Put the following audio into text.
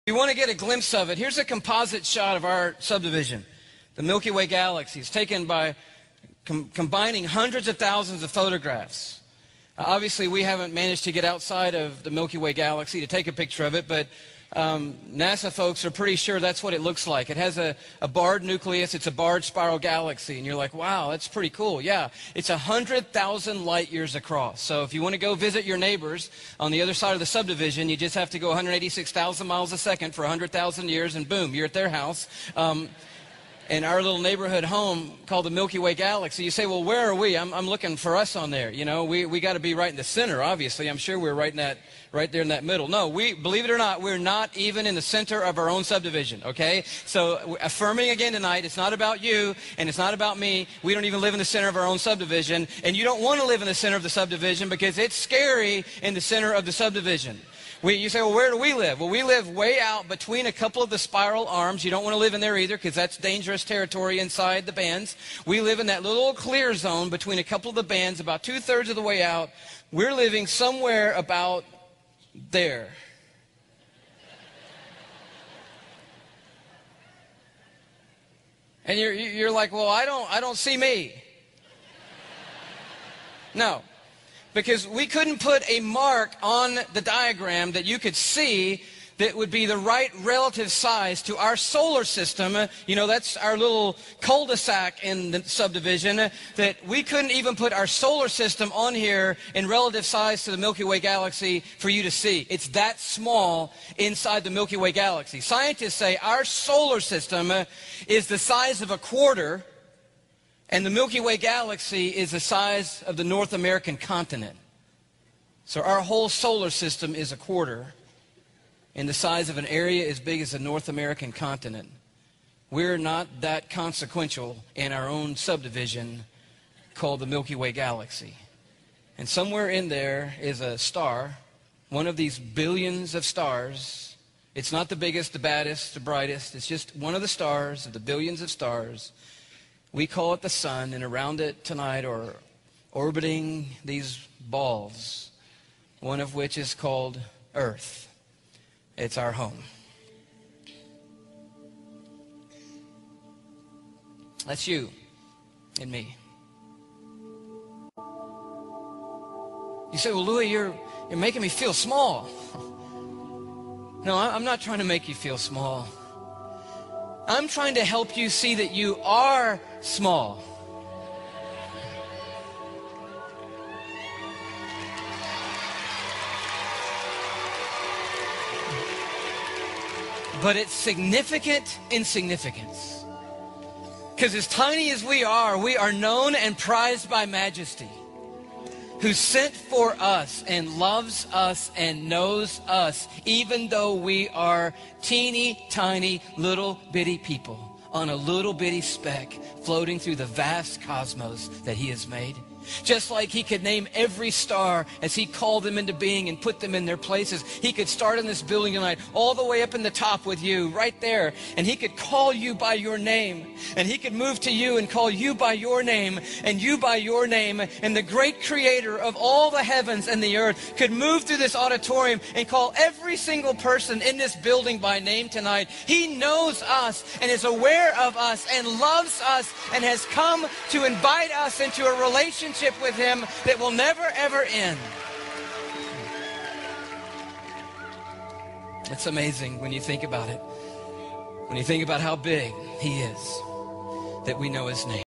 you want to get a glimpse of it, here's a composite shot of our subdivision, the Milky Way galaxy. It's taken by combining hundreds of thousands of photographs. Obviously, we haven't managed to get outside of the Milky Way galaxy to take a picture of it, but NASA folks are pretty sure that's what it looks like. It has a barred nucleus. It's a barred spiral galaxy. And you're like, wow, that's pretty cool. Yeah, it's 100,000 light years across. So if you want to go visit your neighbors on the other side of the subdivision, you just have to go 186,000 miles a second for 100,000 years, and boom, you're at their house. In our little neighborhood home called the Milky Way galaxy. You say, well, where are we? I'm looking for us on there. You know, we got to be right in the center, obviously. I'm sure we're right there in that middle. No, believe it or not, we're not even in the center of our own subdivision, okay? So affirming again tonight, it's not about you and it's not about me. We don't even live in the center of our own subdivision, and you don't want to live in the center of the subdivision because it's scary in the center of the subdivision. You say, well, where do we live? Well, we live way out between a couple of the spiral arms. You don't want to live in there either because that's dangerous territory inside the bands. We live in that little clear zone between a couple of the bands, about 2/3 of the way out. We're living somewhere about there. And you're like, well, I don't see me. No. Because we couldn't put a mark on the diagram that you could see that would be the right relative size to our solar system. You know, that's our little cul-de-sac in the subdivision, that we couldn't even put our solar system on here in relative size to the Milky Way galaxy for you to see. It's that small inside the Milky Way galaxy. Scientists say our solar system is the size of a quarter, and the Milky Way galaxy is the size of the North American continent. So our whole solar system is a quarter in the size of an area as big as the North American continent. We're not that consequential in our own subdivision called the Milky Way galaxy. And somewhere in there is a star, one of these billions of stars. It's not the biggest, the baddest, the brightest. It's just one of the stars of the billions of stars. We call it the sun, and around it tonight are orbiting these balls, one of which is called Earth. It's our home. That's you and me. You say, well, Louis, you're making me feel small. No, I'm not trying to make you feel small. I'm trying to help you see that you are small. But it's significant in significance. Because as tiny as we are known and prized by Majesty, who sent for us and loves us and knows us, even though we are teeny tiny little bitty people on a little bitty speck floating through the vast cosmos that He has made. Just like He could name every star as He called them into being and put them in their places. He could start in this building tonight all the way up in the top with you right there, and He could call you by your name, and He could move to you and call you by your name and you by your name, and the great Creator of all the heavens and the earth could move through this auditorium and call every single person in this building by name tonight. He knows us and is aware of us and loves us and has come to invite us into a relationship with Him that will never ever end. It's amazing when you think about it. When you think about how big He is, that we know His name.